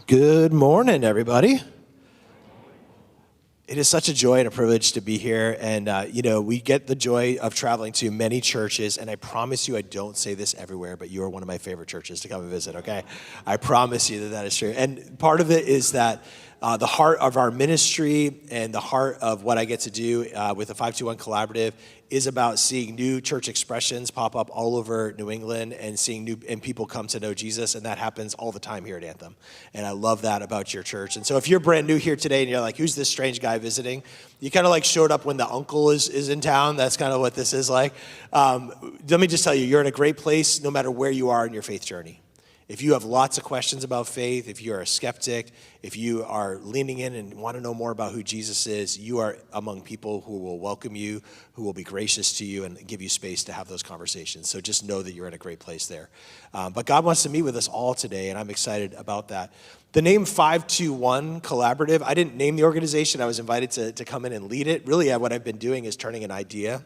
Good morning, everybody. It is such a joy and a privilege to be here. And, we get the joy of traveling to many churches. And I promise you, I don't say this everywhere, but you are one of my favorite churches to come and visit, okay? I promise you that is true. And part of it is that the heart of our ministry and the heart of what I get to do with the 521 Collaborative is about seeing new church expressions pop up all over New England and seeing people come to know Jesus, and that happens all the time here at Anthem. And I love that about your church. And so if you're brand new here today and you're like, who's this strange guy visiting? You kind of like showed up when the uncle is in town. That's kind of what this is like. Let me just tell you, you're in a great place no matter where you are in your faith journey. If you have lots of questions about faith, if you're a skeptic, if you are leaning in and want to know more about who Jesus is, you are among people who will welcome you, who will be gracious to you and give you space to have those conversations. So just know that you're in a great place there. But God wants to meet with us all today, and I'm excited about that. The name 521 Collaborative, I didn't name the organization. I was invited to come in and lead it. Really, what I've been doing is turning an idea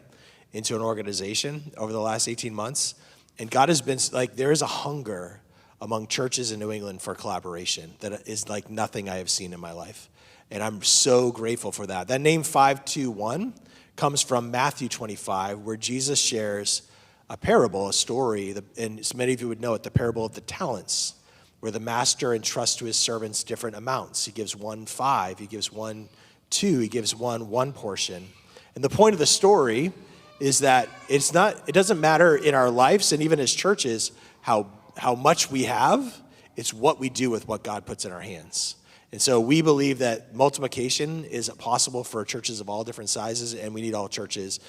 into an organization over the last 18 months. And God has been like, there is a hunger among churches in New England for collaboration that is like nothing I have seen in my life. And I'm so grateful for that. That name 521 comes from Matthew 25, where Jesus shares a parable, a story, and as many of you would know it, the parable of the talents, where the master entrusts to his servants different amounts. He gives one 5, he gives one 2, he gives one portion. And the point of the story is that it doesn't matter in our lives and even as churches how much we have, it's what we do with what God puts in our hands. And so we believe that multiplication is possible for churches of all different sizes, and we need all churches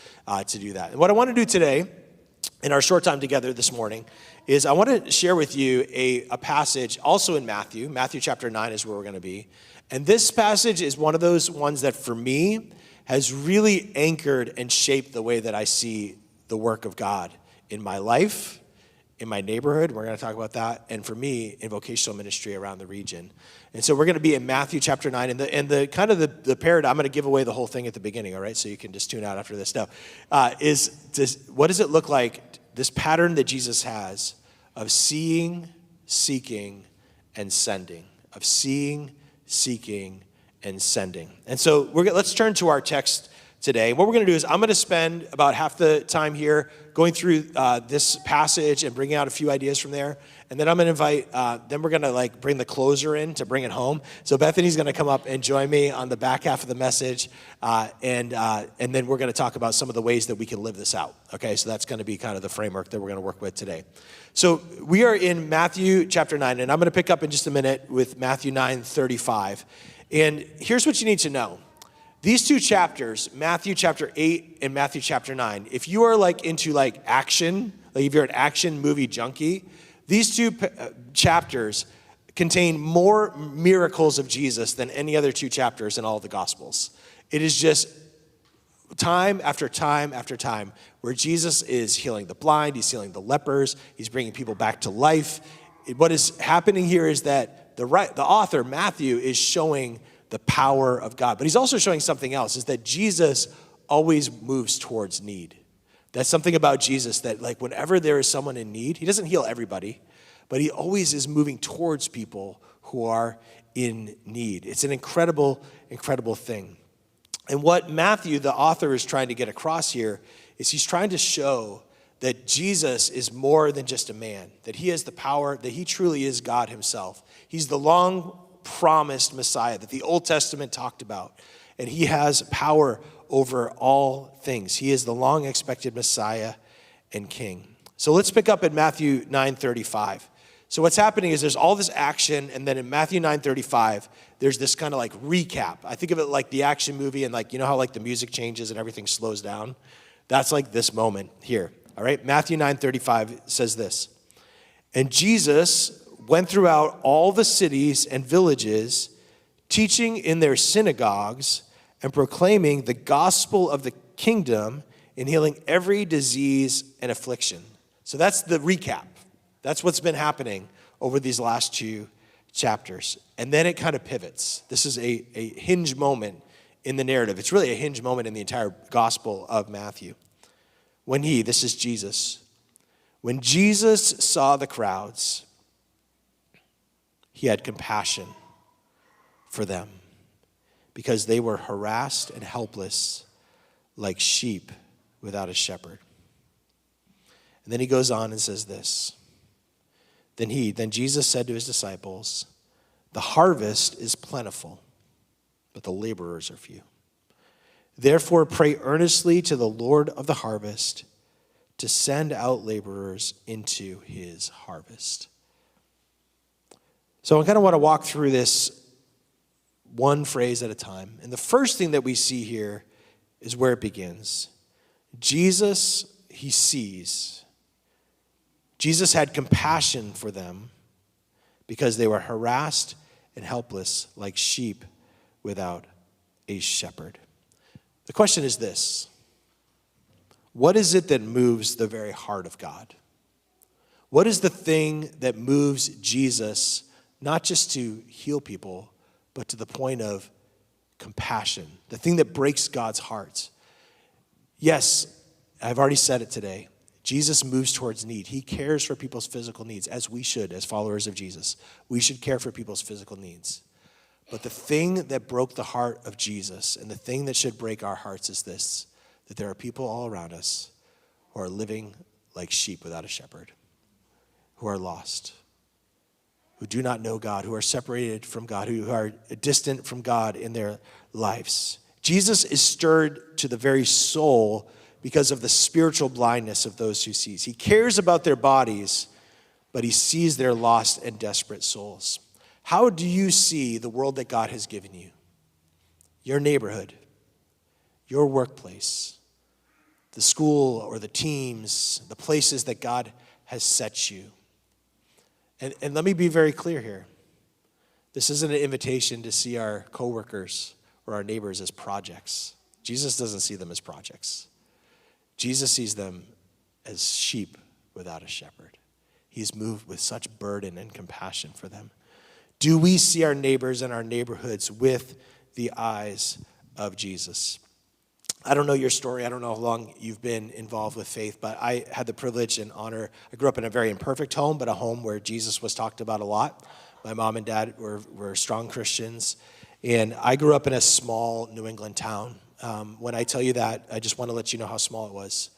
to do that. And what I want to do today, in our short time together this morning, is I want to share with you a passage also in Matthew. Matthew chapter 9 is where we're going to be. And this passage is one of those ones that for me has really anchored and shaped the way that I see the work of God in my life, in my neighborhood, we're going to talk about that, and for me, in vocational ministry around the region. And so we're going to be in Matthew chapter 9, and the kind of the paradigm, I'm going to give away the whole thing at the beginning, all right, so you can just tune out after this. No, what does it look like, this pattern that Jesus has of seeing, seeking, and sending, of seeing, seeking, and sending. And so let's turn to our text today. What we're going to do is I'm going to spend about half the time here going through this passage and bringing out a few ideas from there. And then I'm going to invite, then we're going to bring the closer in to bring it home. So Bethany's going to come up and join me on the back half of the message. And then we're going to talk about some of the ways that we can live this out. Okay, so that's going to be kind of the framework that we're going to work with today. So we are in Matthew chapter 9, and I'm going to pick up in just a minute with Matthew 9:35. And here's what you need to know. These two chapters, Matthew chapter 8 and Matthew chapter 9, if you are into action, if you're an action movie junkie, these two chapters contain more miracles of Jesus than any other two chapters in all of the Gospels. It is just time after time after time where Jesus is healing the blind, he's healing the lepers, he's bringing people back to life. What is happening here is that the author, Matthew, is showing the power of God. But he's also showing something else, is that Jesus always moves towards need. That's something about Jesus that whenever there is someone in need, he doesn't heal everybody, but he always is moving towards people who are in need. It's an incredible, incredible thing. And what Matthew, the author, is trying to get across here is he's trying to show that Jesus is more than just a man, that he has the power, that he truly is God himself. He's the long-promised Messiah that the Old Testament talked about, and he has power over all things. He is the long-expected Messiah and King. So let's pick up at Matthew 9:35. So what's happening is there's all this action, and then in Matthew 9:35, there's this kind of recap. I think of it like the action movie, and you know how the music changes and everything slows down? That's this moment here. All right, Matthew 9:35 says this. And Jesus went throughout all the cities and villages, teaching in their synagogues and proclaiming the gospel of the kingdom and healing every disease and affliction. So that's the recap. That's what's been happening over these last two chapters. And then it kind of pivots. This is a hinge moment in the narrative. It's really a hinge moment in the entire gospel of Matthew. This is Jesus. When Jesus saw the crowds, he had compassion for them because they were harassed and helpless like sheep without a shepherd. And then he goes on and says this. Then Jesus said to his disciples, the harvest is plentiful, but the laborers are few. Therefore, pray earnestly to the Lord of the harvest to send out laborers into his harvest. So I kind of want to walk through this one phrase at a time. And the first thing that we see here is where it begins. Jesus, he sees. Jesus had compassion for them because they were harassed and helpless like sheep without a shepherd. The question is this: what is it that moves the very heart of God? What is the thing that moves Jesus not just to heal people, but to the point of compassion, the thing that breaks God's heart? Yes, I've already said it today. Jesus moves towards need. He cares for people's physical needs, as we should, as followers of Jesus. We should care for people's physical needs. But the thing that broke the heart of Jesus, and the thing that should break our hearts, is this: that there are people all around us who are living like sheep without a shepherd, who are lost, who do not know God, who are separated from God, who are distant from God in their lives. Jesus is stirred to the very soul because of the spiritual blindness of those who sees. He cares about their bodies, but he sees their lost and desperate souls. How do you see the world that God has given you? Your neighborhood, your workplace, the school or the teams, the places that God has set you. And let me be very clear here. This isn't an invitation to see our coworkers or our neighbors as projects. Jesus doesn't see them as projects. Jesus sees them as sheep without a shepherd. He's moved with such burden and compassion for them. Do we see our neighbors and our neighborhoods with the eyes of Jesus? I don't know your story. I don't know how long you've been involved with faith, but I had the privilege and honor. I grew up in a very imperfect home, but a home where Jesus was talked about a lot. My mom and dad were strong Christians, and I grew up in a small New England town. When I tell you that, I just want to let you know how small it was.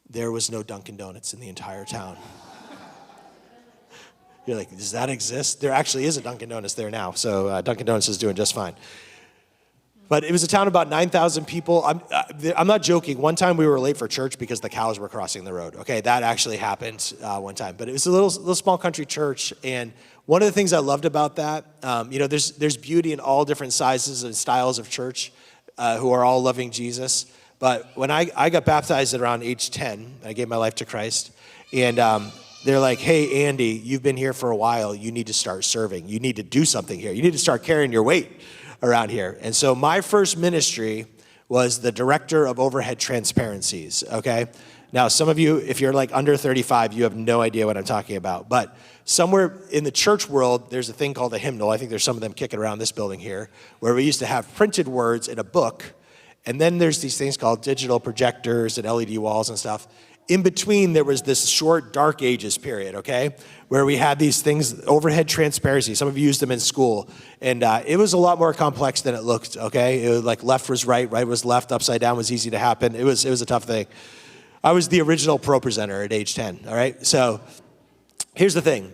There was no Dunkin' Donuts in the entire town. You're like, does that exist? There actually is a Dunkin' Donuts there now, so Dunkin' Donuts is doing just fine. But it was a town of about 9,000 people. I'm not joking. One time we were late for church because the cows were crossing the road. Okay, that actually happened one time. But it was a little small country church, and one of the things I loved about that, there's beauty in all different sizes and styles of church who are all loving Jesus. But when I got baptized at around age 10, I gave my life to Christ, and they're like, hey, Andy, you've been here for a while. You need to start serving. You need to do something here. You need to start carrying your weight around here. And so my first ministry was the director of overhead transparencies, okay? Now, some of you, if you're like under 35, you have no idea what I'm talking about. But somewhere in the church world, there's a thing called a hymnal. I think there's some of them kicking around this building here, where we used to have printed words in a book. And then there's these things called digital projectors and LED walls and stuff. In between, there was this short Dark Ages period, okay, where we had these things, overhead transparency. Some of you used them in school. And it was a lot more complex than it looked, okay? It was like left was right, right was left, upside down was easy to happen. It was a tough thing. I was the original pro presenter at age 10, all right? So here's the thing.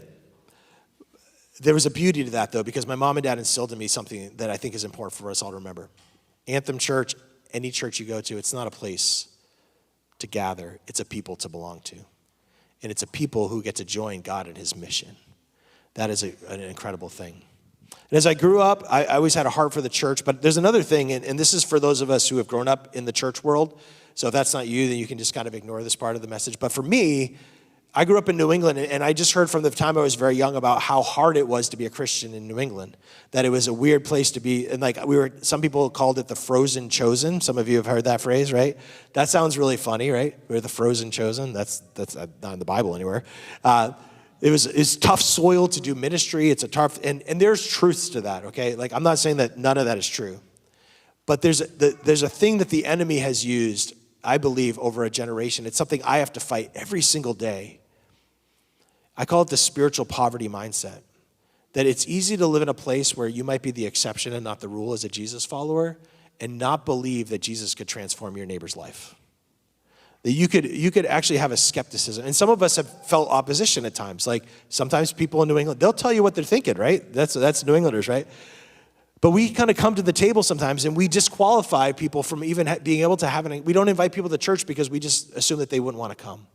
There was a beauty to that, though, because my mom and dad instilled in me something that I think is important for us all to remember. Anthem Church, any church you go to, it's not a place to gather. It's a people to belong to. And it's a people who get to join God in his mission. That is an incredible thing. And as I grew up, I always had a heart for the church, but there's another thing, and this is for those of us who have grown up in the church world. So if that's not you, then you can just kind of ignore this part of the message. But for me, I grew up in New England, and I just heard from the time I was very young about how hard it was to be a Christian in New England, that it was a weird place to be. And like some people called it the frozen chosen. Some of you have heard that phrase, right? That sounds really funny, right? We're the frozen chosen. That's not in the Bible anywhere. It's tough soil to do ministry. It's a tough, and there's truths to that, okay? Like, I'm not saying that none of that is true. But there's a thing that the enemy has used, I believe, over a generation. It's something I have to fight every single day. I call it the spiritual poverty mindset. that it's easy to live in a place where you might be the exception and not the rule as a Jesus follower and not believe that Jesus could transform your neighbor's life. That you could actually have a skepticism. And some of us have felt opposition at times. Like sometimes people in New England, they'll tell you what they're thinking, right? That's New Englanders, right? But we kind of come to the table sometimes and we disqualify people from even being able to have we don't invite people to church because we just assume that they wouldn't want to come.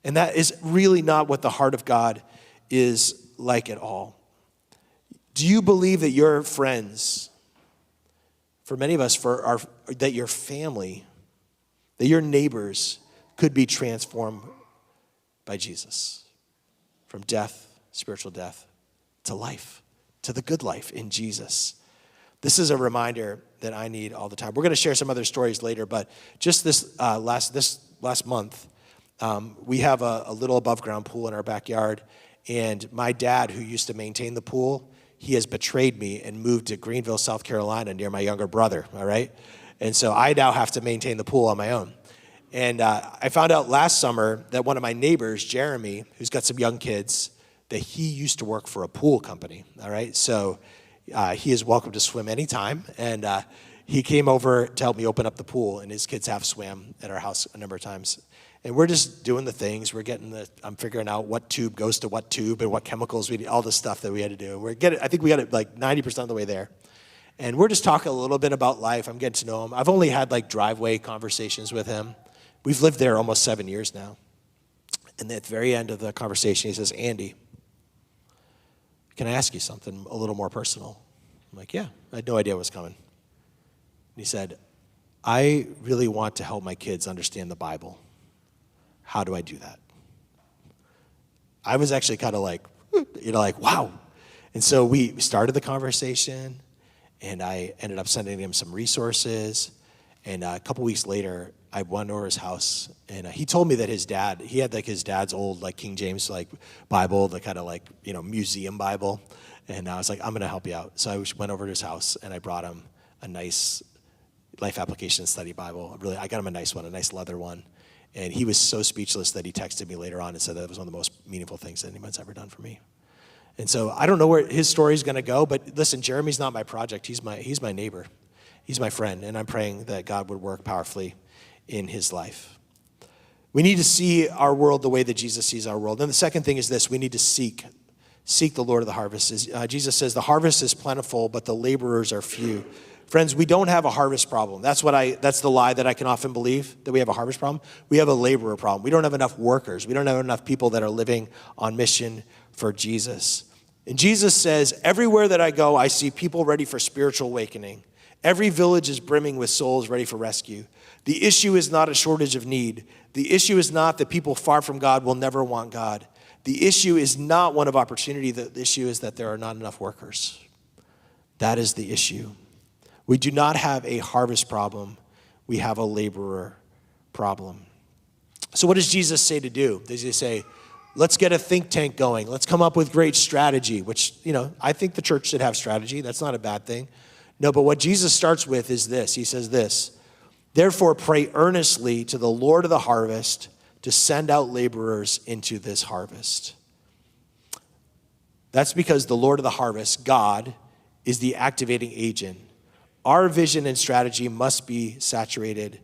And that is really not what the heart of God is like at all. Do you believe that your friends, for many of us, that your family, that your neighbors could be transformed by Jesus? From death, spiritual death, to life, to the good life in Jesus. This is a reminder that I need all the time. We're going to share some other stories later, but just this last month, we have a little above ground pool in our backyard, and my dad, who used to maintain the pool, he has betrayed me and moved to Greenville, South Carolina, near my younger brother, all right? And so I now have to maintain the pool on my own. And I found out last summer that one of my neighbors, Jeremy, who's got some young kids, that he used to work for a pool company, all right? So he is welcome to swim anytime, and he came over to help me open up the pool, and his kids have swam at our house a number of times. And we're just doing the things. I'm figuring out what tube goes to what tube and what chemicals we need, all the stuff that we had to do. I think we got it like 90% of the way there. And we're just talking a little bit about life. I'm getting to know him. I've only had like driveway conversations with him. We've lived there almost 7 years now. And at the very end of the conversation, he says, "Andy, can I ask you something a little more personal?" I'm like, "Yeah." I had no idea what was coming. And he said, "I really want to help my kids understand the Bible. How do I do that?" I was actually kind of like, wow. And so we started the conversation, and I ended up sending him some resources. And a couple weeks later, I went over his house, and he told me that he had like his dad's old like King James like Bible, the kind of like, museum Bible. And I was like, "I'm going to help you out." So I went over to his house, and I brought him a nice Life Application Study Bible. I got him a nice one, a nice leather one. And he was so speechless that he texted me later on and said that was one of the most meaningful things that anyone's ever done for me. And so I don't know where his story's going to go, but listen, Jeremy's not my project. He's my neighbor. He's my friend, and I'm praying that God would work powerfully in his life. We need to see our world the way that Jesus sees our world. And the second thing is this: we need to seek the Lord of the harvest. Jesus says the harvest is plentiful, but the laborers are few. Friends, we don't have a harvest problem. That's the lie that I can often believe, that we have a harvest problem. We have a laborer problem. We don't have enough workers. We don't have enough people that are living on mission for Jesus. And Jesus says, "Everywhere that I go, I see people ready for spiritual awakening. Every village is brimming with souls ready for rescue." The issue is not a shortage of need. The issue is not that people far from God will never want God. The issue is not one of opportunity. The issue is that there are not enough workers. That is the issue. We do not have a harvest problem. We have a laborer problem. So what does Jesus say to do? Does he say, "Let's get a think tank going. Let's come up with great strategy," which, I think the church should have strategy. That's not a bad thing. No, but what Jesus starts with is this. He says this: "Therefore pray earnestly to the Lord of the harvest to send out laborers into this harvest." That's because the Lord of the harvest, God, is the activating agent. Our vision and strategy must be saturated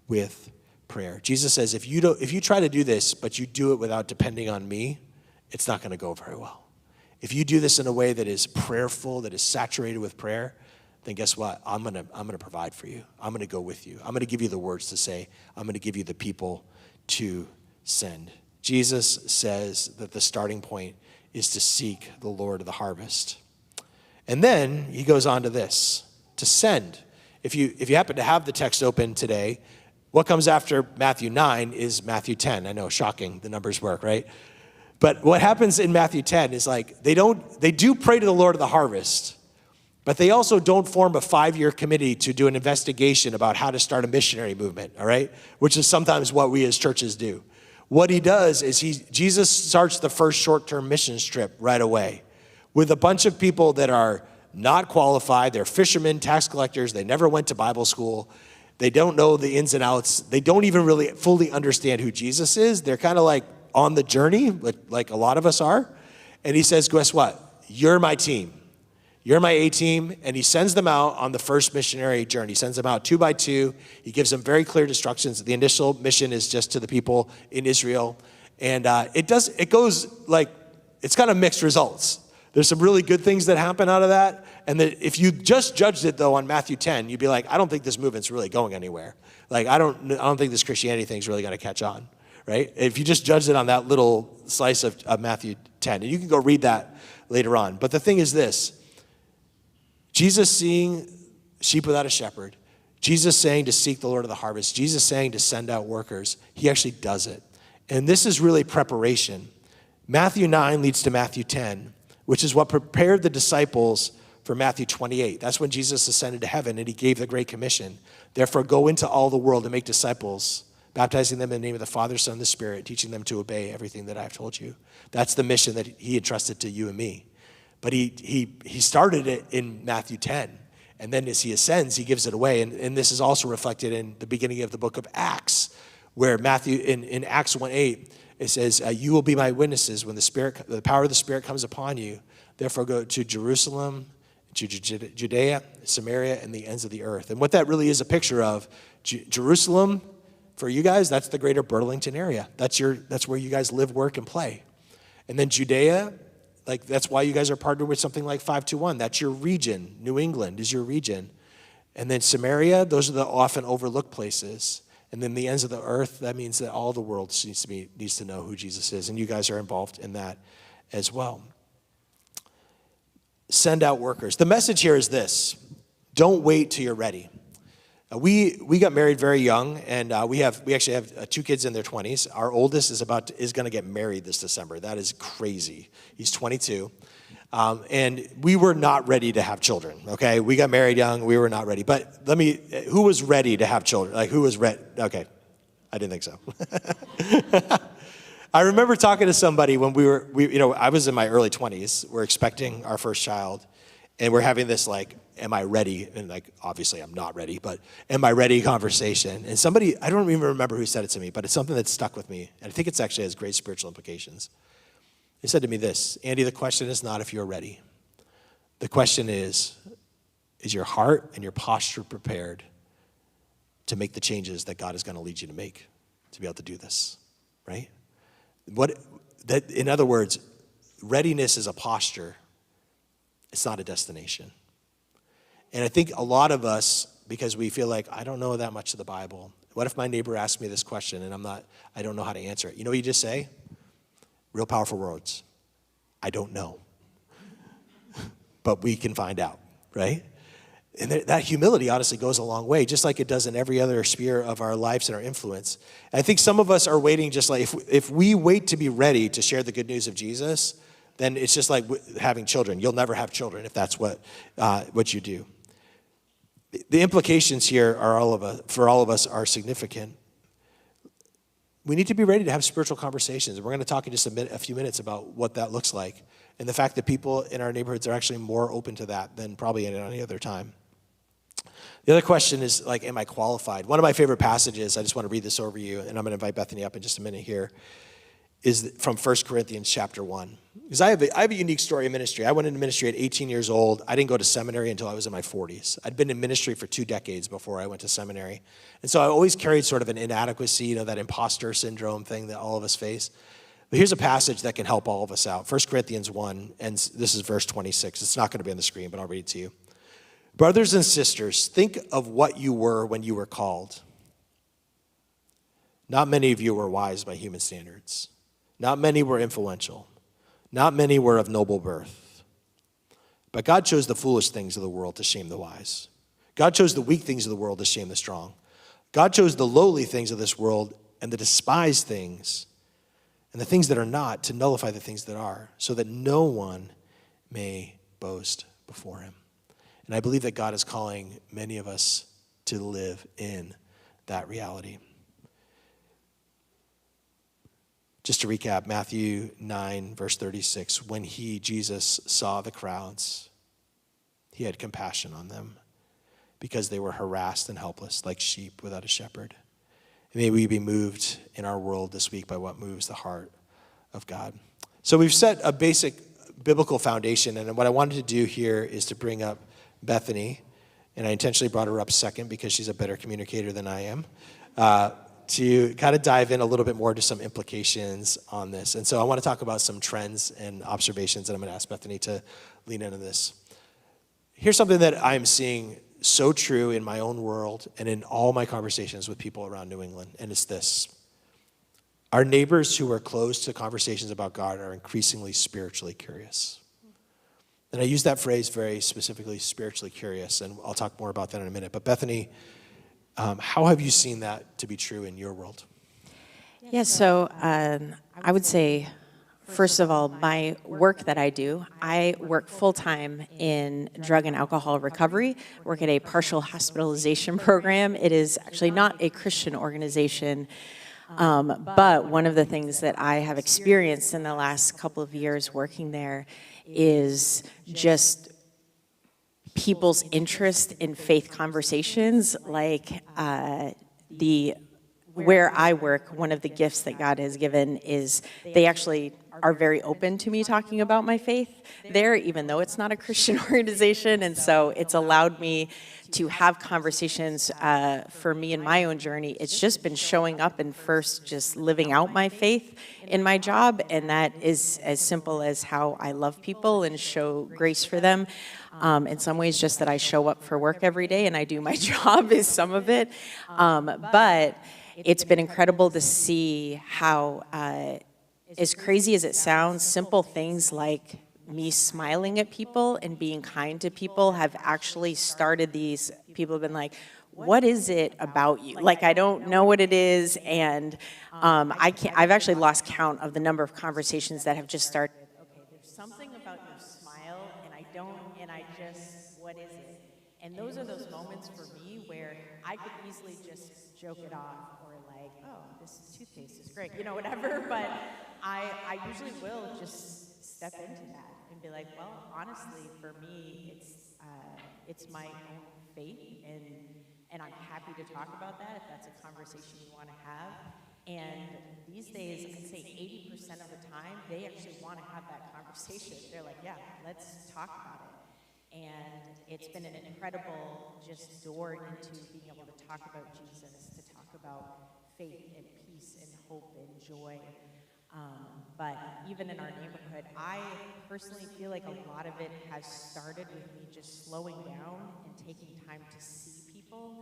with prayer. Jesus says, if you try to do this, but you do it without depending on me, it's not going to go very well. If you do this in a way that is prayerful, that is saturated with prayer, then guess what? I'm going to provide for you. I'm going to go with you. I'm going to give you the words to say. I'm going to give you the people to send. Jesus says that the starting point is to seek the Lord of the harvest. And then he goes on to this: to send. If you happen to have the text open today, what comes after Matthew 9 is Matthew 10. I know, shocking, the numbers work, right? But what happens in Matthew 10 is like, they do pray to the Lord of the harvest, but they also don't form a 5-year committee to do an investigation about how to start a missionary movement, all right? Which is sometimes what we as churches do. What he does is Jesus starts the first short-term missions trip right away with a bunch of people that are not qualified. They're fishermen, tax collectors. They never went to Bible school. They don't know the ins and outs. They don't even really fully understand who Jesus is. They're kind of like on the journey, like a lot of us are. And he says, guess what? you're my team. You're my A-team. And he sends them out on the first missionary journey. He sends them out 2 by 2. He gives them very clear instructions. The initial mission is just to the people in Israel. And it goes like, it's kind of mixed results. There's some really good things that happen out of that. And that if you just judged it, though, on Matthew 10, you'd be like, I don't think this movement's really going anywhere. Like, I don't think this Christianity thing's really going to catch on, right? If you just judged it on that little slice of Matthew 10. And you can go read that later on. But the thing is this. Jesus seeing sheep without a shepherd. Jesus saying to seek the Lord of the harvest. Jesus saying to send out workers. He actually does it. And this is really preparation. Matthew 9 leads to Matthew 10, which is what prepared the disciples for Matthew 28. That's when Jesus ascended to heaven and he gave the Great Commission. Therefore, go into all the world and make disciples, baptizing them in the name of the Father, Son, and the Spirit, teaching them to obey everything that I've told you. That's the mission that he entrusted to you and me. But he started it in Matthew 10. And then as he ascends, he gives it away. And this is also reflected in the beginning of the book of Acts, where Matthew, in Acts 1:8, it says, you will be my witnesses when the power of the Spirit comes upon you. Therefore, go to Jerusalem, to Judea, Samaria, and the ends of the earth. And what that really is a picture of, Jerusalem, for you guys, that's the greater Burlington area. That's where you guys live, work, and play. And then Judea, like that's why you guys are partnered with something like 521. That's your region. New England is your region. And then Samaria, those are the often overlooked places. And then the ends of the earth, that means that all the world needs to know who Jesus is. And you guys are involved in that as well. Send out workers. The message here is this. Don't wait till you're ready. We got married very young, and we actually have 2 kids in their 20s. Our oldest is going to get married this December. That is crazy. He's 22. And we were not ready to have children, okay? We got married young. We were not ready. But who was ready to have children? Like, who was ready? Okay, I didn't think so. I remember talking to somebody when I was in my early 20s. We're expecting our first child, and we're having this, like, am I ready? And, like, obviously I'm not ready, but am I ready conversation. And somebody, I don't even remember who said it to me, but it's something that stuck with me. And I think it actually has great spiritual implications. He said to me this, Andy, the question is not if you're ready. The question is your heart and your posture prepared to make the changes that God is going to lead you to make to be able to do this, right? In other words, readiness is a posture. It's not a destination. And I think a lot of us, because we feel like, I don't know that much of the Bible. What if my neighbor asked me this question and I don't know how to answer it? You know what you just say? Real powerful words. I don't know. But we can find out, right? And that humility honestly goes a long way, just like it does in every other sphere of our lives and our influence. And I think some of us are waiting just like, if we wait to be ready to share the good news of Jesus, then it's just like having children. You'll never have children if that's what you do. The implications here for all of us are significant. We need to be ready to have spiritual conversations. We're going to talk in just a few minutes about what that looks like and the fact that people in our neighborhoods are actually more open to that than probably at any other time. The other question is, like, am I qualified? One of my favorite passages, I just want to read this over you, and I'm going to invite Bethany up in just a minute here, is from 1 Corinthians chapter 1. Because I have a unique story in ministry. I went into ministry at 18 years old. I didn't go to seminary until I was in my 40s. I'd been in ministry for 2 decades before I went to seminary. And so I always carried sort of an inadequacy, that imposter syndrome thing that all of us face. But here's a passage that can help all of us out. 1 Corinthians 1, and this is verse 26. It's not going to be on the screen, but I'll read it to you. Brothers and sisters, think of what you were when you were called. Not many of you were wise by human standards. Not many were influential. Not many were of noble birth. But God chose the foolish things of the world to shame the wise. God chose the weak things of the world to shame the strong. God chose the lowly things of this world and the despised things and the things that are not to nullify the things that are, so that no one may boast before him. And I believe that God is calling many of us to live in that reality. Just to recap, Matthew 9, verse 36, when Jesus saw the crowds, he had compassion on them because they were harassed and helpless like sheep without a shepherd. And may we be moved in our world this week by what moves the heart of God. So we've set a basic biblical foundation. And what I wanted to do here is to bring up Bethany, and I intentionally brought her up second because she's a better communicator than I am, to kind of dive in a little bit more to some implications on this. And so I want to talk about some trends and observations, and I'm going to ask Bethany to lean into this. Here's something that I'm seeing so true in my own world and in all my conversations with people around New England, and it's this. Our neighbors who are closed to conversations about God are increasingly spiritually curious. And I use that phrase very specifically, spiritually curious, and I'll talk more about that in a minute. But Bethany, how have you seen that to be true in your world? Yeah, so I would say, first of all, my work that I do, I work full-time in drug and alcohol recovery, work at a partial hospitalization program. It is actually not a Christian organization, but one of the things that I have experienced in the last couple of years working there is just people's interest in faith conversations. Like where I work, one of the gifts that God has given is they actually are very open to me talking about my faith there, even though it's not a Christian organization. And so it's allowed me to have conversations for me in my own journey. It's just been showing up and first just living out my faith in my job. And that is as simple as how I love people and show grace for them. In some ways, just that I show up for work every day and I do my job is some of it. But it's been incredible to see how, as crazy as it sounds, simple things like me smiling at people and being kind to people have actually started these. People have been like, what is it about you? Like, I don't know what it is, and I've actually lost count of the number of conversations that have just started. Okay, there's something about your smile, and I just, what is it? And those are those moments for me where I could easily just joke it off, or like, oh, this toothpaste is great, whatever, but I usually will just step into that and be like, well, honestly, for me, it's my own faith, and I'm happy to talk about that if that's a conversation you want to have. And these days, I'd say 80% of the time, they actually want to have that conversation. They're like, yeah, let's talk about it. And it's been an incredible just door into being able to talk about Jesus, to talk about faith and peace and hope and joy. But even in our neighborhood, I personally feel like a lot of it has started with me just slowing down and taking time to see people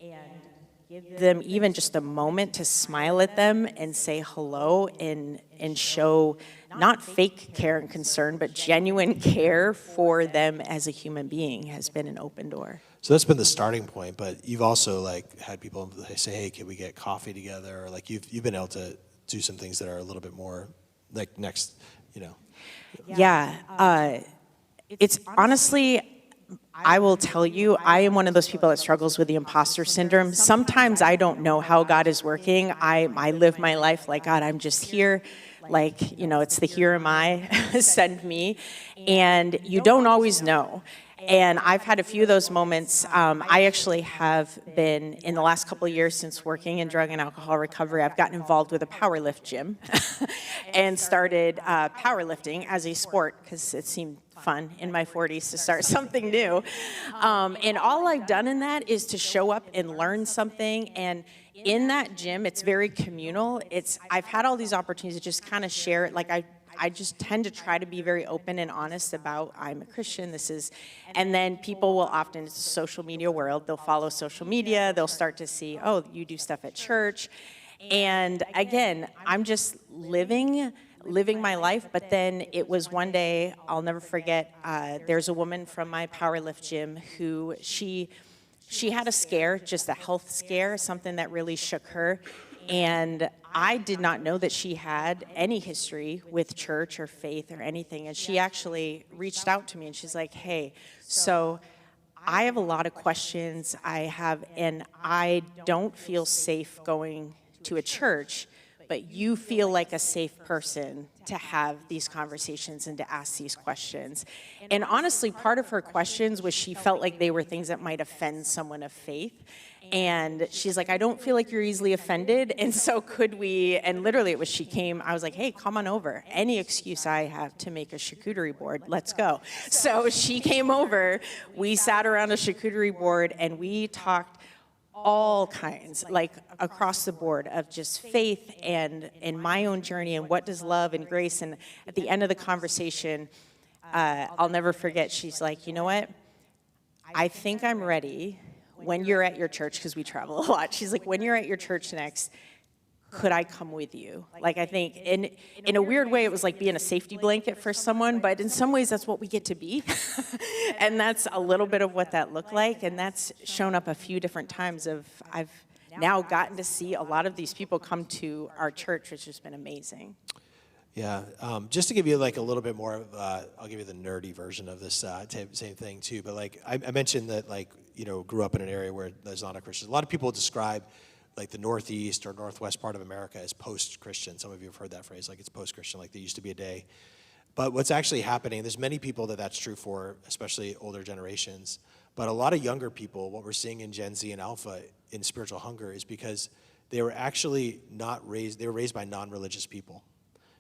and give them even just a moment to smile at them and say hello and show not fake care and concern, but genuine care for them as a human being has been an open door. So that's been the starting point, but you've also had people say, hey, can we get coffee together? Or you've been able to do some things that are a little bit more next. Yeah. It's honestly, I will tell you, I am one of those people that struggles with the imposter syndrome. Sometimes I don't know how God is working. I live my life like, God, I'm just here. It's the here am I, send me. And you don't always know. And I've had a few of those moments. I actually have been, in the last couple of years since working in drug and alcohol recovery, I've gotten involved with a power lift gym and started powerlifting as a sport because it seemed fun in my 40s to start something new. And all I've done in that is to show up and learn something. And in that gym, it's very communal. I've had all these opportunities to just kind of share it. I just tend to try to be very open and honest about I'm a Christian, and then people will often, it's a social media world, they'll follow social media, they'll start to see, oh, you do stuff at church. And again, I'm just living my life, but then it was one day, I'll never forget, there's a woman from my powerlift gym who she had a scare, just a health scare, something that really shook her. And I did not know that she had any history with church or faith or anything. And she actually reached out to me and she's like, hey, so I have a lot of questions and I don't feel safe going to a church, but you feel like a safe person to have these conversations and to ask these questions. And honestly, part of her questions was she felt like they were things that might offend someone of faith. And she's like, I don't feel like you're easily offended. And so could we, and literally it was, she came, I was like, hey, come on over. Any excuse I have to make a charcuterie board, let's go. So she came over, we sat around a charcuterie board and we talked all kinds, like across the board of just faith and in my own journey and what does love and grace. And at the end of the conversation, I'll never forget, she's like, you know what? I think I'm ready when you're at your church, because we travel a lot. She's like, when you're at your church next, could I come with you? Like, I think in a weird way, it was like being a safety blanket for someone, but in some ways that's what we get to be. And that's a little bit of what that looked like. And that's shown up a few different times I've now gotten to see a lot of these people come to our church, which has been amazing. Yeah, just to give you like a little bit more of, I'll give you the nerdy version of this same thing too. But like I mentioned that, like, grew up in an area where there's not a Christian. A lot of people describe like the Northeast or Northwest part of America as post-Christian. Some of you have heard that phrase, like it's post-Christian, like there used to be a day. But what's actually happening, there's many people that's true for, especially older generations. But a lot of younger people, what we're seeing in Gen Z and Alpha in spiritual hunger is because they were actually they were raised by non-religious people.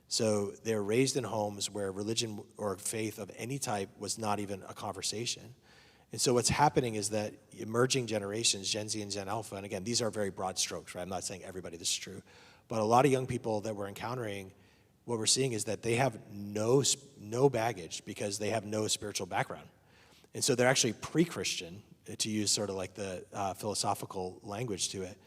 So they were raised in homes where religion or faith of any type was not even a conversation. And so what's happening is that emerging generations, Gen Z and Gen Alpha, and again, these are very broad strokes, right? I'm not saying everybody this is true, but a lot of young people that we're encountering, what we're seeing is that they have no baggage because they have no spiritual background. And so they're actually pre-Christian, to use sort of like the philosophical language to it.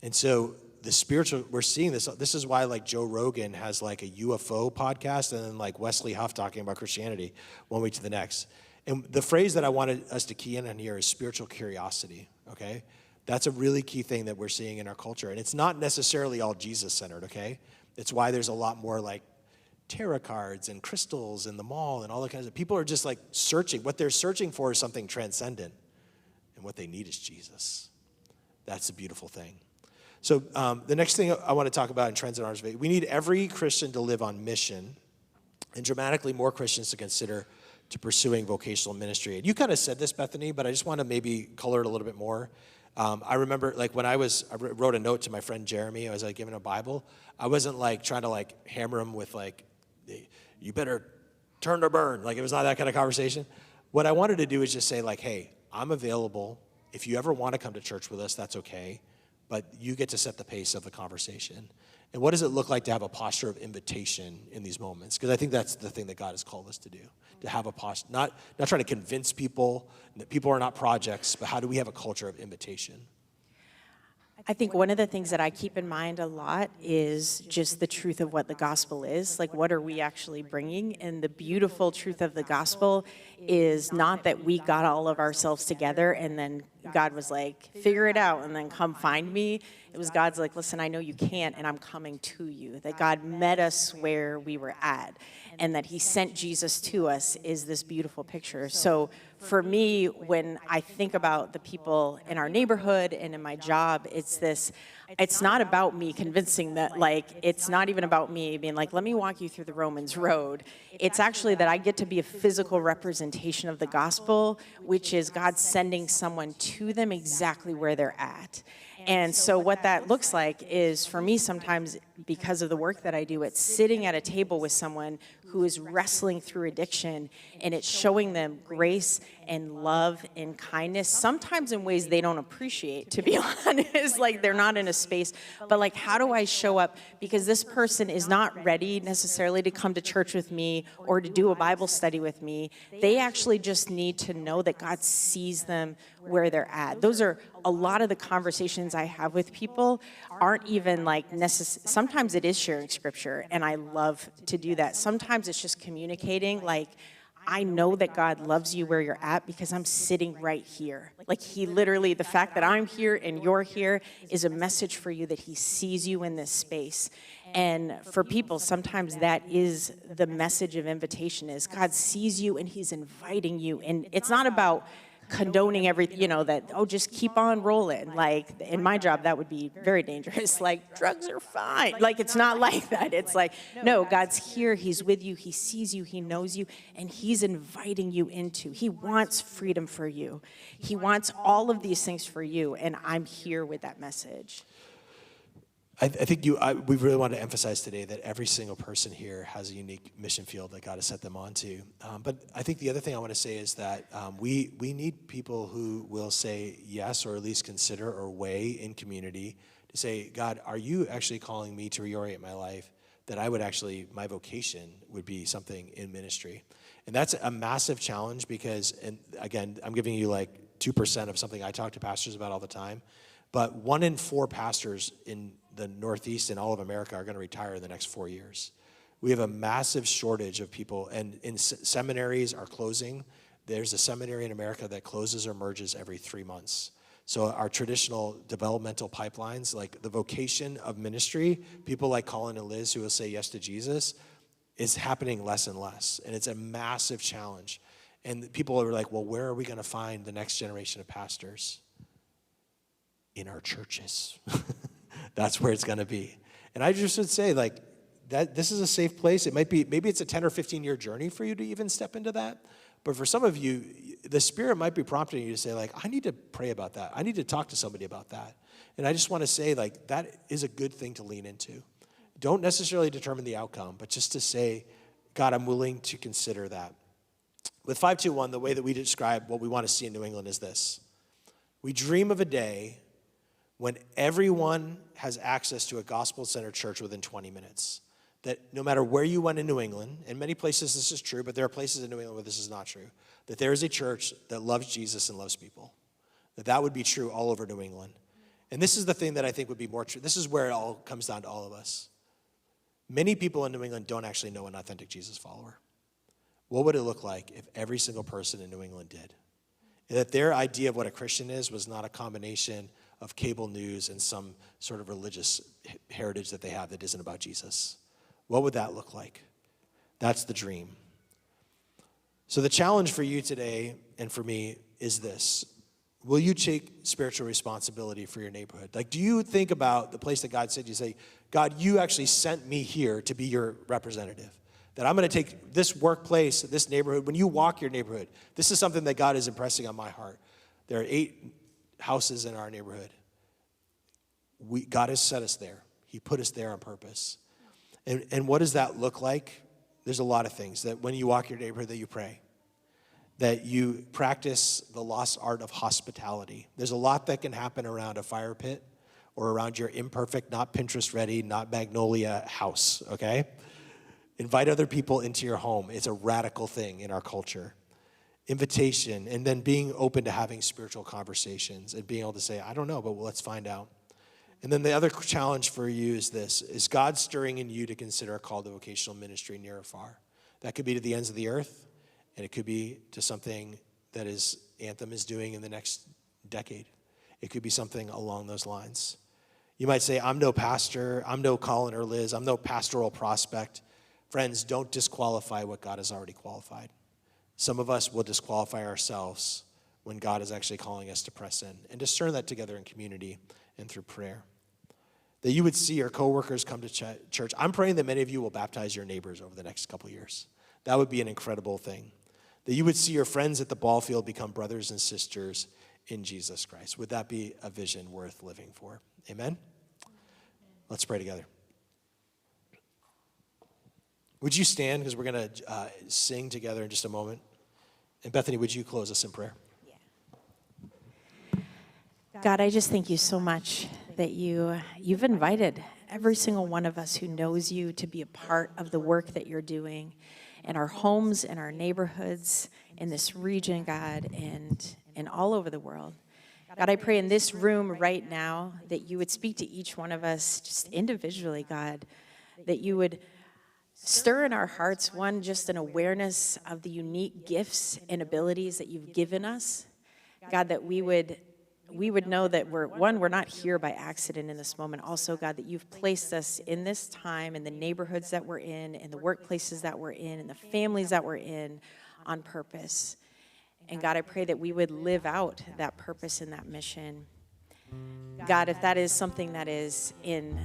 And so the spiritual, we're seeing this. This is why like Joe Rogan has like a UFO podcast and then like Wesley Huff talking about Christianity one week to the next. And the phrase that I wanted us to key in on here is spiritual curiosity, okay? That's a really key thing that we're seeing in our culture. And it's not necessarily all Jesus-centered, okay? It's why there's a lot more like tarot cards and crystals in the mall and all that kinds of, people are just like searching. What they're searching for is something transcendent. And what they need is Jesus. That's a beautiful thing. So the next thing I want to talk about in Trends in Arms of Faith, we need every Christian to live on mission and dramatically more Christians to consider to pursuing vocational ministry. And you kind of said this, Bethany, but I just want to maybe color it a little bit more. I remember like when I wrote a note to my friend Jeremy, I was like giving him a Bible. I wasn't like trying to like hammer him with like, you better turn or burn. Like it was not that kind of conversation. What I wanted to do is just say like, hey, I'm available. If you ever want to come to church with us, that's okay. But you get to set the pace of the conversation. And what does it look like to have a posture of invitation in these moments? Because I think that's the thing that God has called us to do, to have a posture, not trying to convince people that people are not projects, but how do we have a culture of invitation? I think one of the things that I keep in mind a lot is just the truth of what the gospel is. Like, what are we actually bringing? And the beautiful truth of the gospel is not that we got all of ourselves together and then God was like, figure it out and then come find me. It was God's like, listen, I know you can't and I'm coming to you. That God met us where we were at and that he sent Jesus to us is this beautiful picture. So for me, when I think about the people in our neighborhood and in my job, it's not about me convincing that, like, it's not even about me being like, let me walk you through the Romans road. It's actually that I get to be a physical representation of the gospel, which is God sending someone to them exactly where they're at. And so what that looks like is, for me sometimes, because of the work that I do, it's sitting at a table with someone who is wrestling through addiction, and it's showing them grace and love and kindness, sometimes in ways they don't appreciate, to be honest. Like, they're not in a space, but like, how do I show up? Because this person is not ready necessarily to come to church with me or to do a Bible study with me. They actually just need to know that God sees them where they're at. Those are a lot of the conversations I have with people aren't even like necessary. Sometimes it is sharing scripture, and I love to do that. Sometimes it's just communicating, like, I know that God loves you where you're at because I'm sitting right here. Like, he literally, the fact that I'm here and you're here is a message for you that he sees you in this space. And for people, sometimes that is the message of invitation, is God sees you and he's inviting you. And it's not about condoning everything, that, oh, just keep on rolling. Like, in my job, that would be very dangerous. Like, drugs are fine. Like, it's not like that. It's like, no, God's here. He's with you. He sees you. He knows you. And he's inviting you into. He wants freedom for you. He wants all of these things for you. And I'm here with that message. I think we really want to emphasize today that every single person here has a unique mission field that God has set them onto. But I think the other thing I want to say is that we need people who will say yes, or at least consider or weigh in community to say, God, are you actually calling me to reorient my life? That I would actually, my vocation would be something in ministry. And that's a massive challenge because, and again, I'm giving you like 2% of something I talk to pastors about all the time. But 1 in 4 pastors in the Northeast and all of America are going to retire in the next 4 years. We have a massive shortage of people, and seminaries are closing. There's a seminary in America that closes or merges every 3 months. So our traditional developmental pipelines, like the vocation of ministry, people like Colin and Liz who will say yes to Jesus, is happening less and less. And it's a massive challenge. And people are like, well, where are we going to find the next generation of pastors? In our churches. That's where it's going to be. And I just would say, like, that this is a safe place. It might be, maybe it's a 10 or 15 year journey for you to even step into that. But for some of you, the Spirit might be prompting you to say, like, I need to pray about that. I need to talk to somebody about that. And I just want to say, like, that is a good thing to lean into. Don't necessarily determine the outcome, but just to say, God, I'm willing to consider that. With 521, the way that we describe what we want to see in New England is this. We dream of a day when everyone has access to a gospel-centered church within 20 minutes. That no matter where you went in New England, in many places this is true, but there are places in New England where this is not true, that there is a church that loves Jesus and loves people. That would be true all over New England. And this is the thing that I think would be more true. This is where it all comes down to all of us. Many people in New England don't actually know an authentic Jesus follower. What would it look like if every single person in New England did? And that their idea of what a Christian is was not a combination of cable news and some sort of religious heritage that they have that isn't about Jesus. What would that look like? That's the dream. So the challenge for you today and for me is this. Will you take spiritual responsibility for your neighborhood? Like, do you think about the place that God said, you say, God, you actually sent me here to be your representative. That I'm going to take this workplace, this neighborhood, when you walk your neighborhood, this is something that God is impressing on my heart. There are 8 houses in our neighborhood. God has set us there. He put us there on purpose. And what does that look like? There's a lot of things. That when you walk your neighborhood, that you pray. That you practice the lost art of hospitality. There's a lot that can happen around a fire pit or around your imperfect, not Pinterest ready, not Magnolia house, okay? Invite other people into your home. It's a radical thing in our culture. Invitation, and then being open to having spiritual conversations and being able to say, I don't know, but let's find out. And then the other challenge for you is this. Is God stirring in you to consider a call to vocational ministry near or far? That could be to the ends of the earth, and it could be to something that Anthem is doing in the next decade. It could be something along those lines. You might say, I'm no pastor, I'm no Colin or Liz, I'm no pastoral prospect. Friends, don't disqualify what God has already qualified. Some of us will disqualify ourselves when God is actually calling us to press in and discern that together in community and through prayer. That you would see your coworkers come to church. I'm praying that many of you will baptize your neighbors over the next couple years. That would be an incredible thing. That you would see your friends at the ball field become brothers and sisters in Jesus Christ. Would that be a vision worth living for? Amen? Let's pray together. Would you stand, because we're going to sing together in just a moment. And Bethany, would you close us in prayer? Yeah. God, I just thank you so much that you've invited every single one of us who knows you to be a part of the work that you're doing in our homes, in our neighborhoods, in this region, God, and all over the world. God, I pray in this room right now that you would speak to each one of us just individually, God, that you would stir in our hearts, one, just an awareness of the unique gifts and abilities that you've given us. God, that we would know that we're not here by accident in this moment. Also, God, that you've placed us in this time, in the neighborhoods that we're in the workplaces that we're in the families that we're in on purpose. And God, I pray that we would live out that purpose and that mission. God, if that is something that is in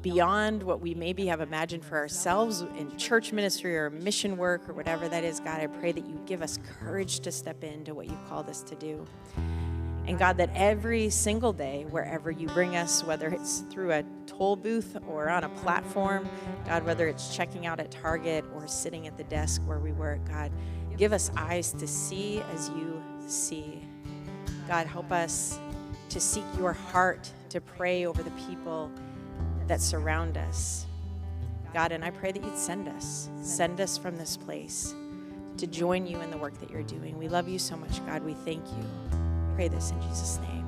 beyond what we maybe have imagined for ourselves in church ministry or mission work or whatever that is, God, I pray that you give us courage to step into what you've called us to do. And God, that every single day, wherever you bring us, whether it's through a toll booth or on a platform, God, whether it's checking out at Target or sitting at the desk where we work, God, give us eyes to see as you see. God, help us to seek your heart, to pray over the people that surround us. God, and I pray that you'd send us from this place to join you in the work that you're doing. We love you so much, God. We thank you. Pray this in Jesus' name.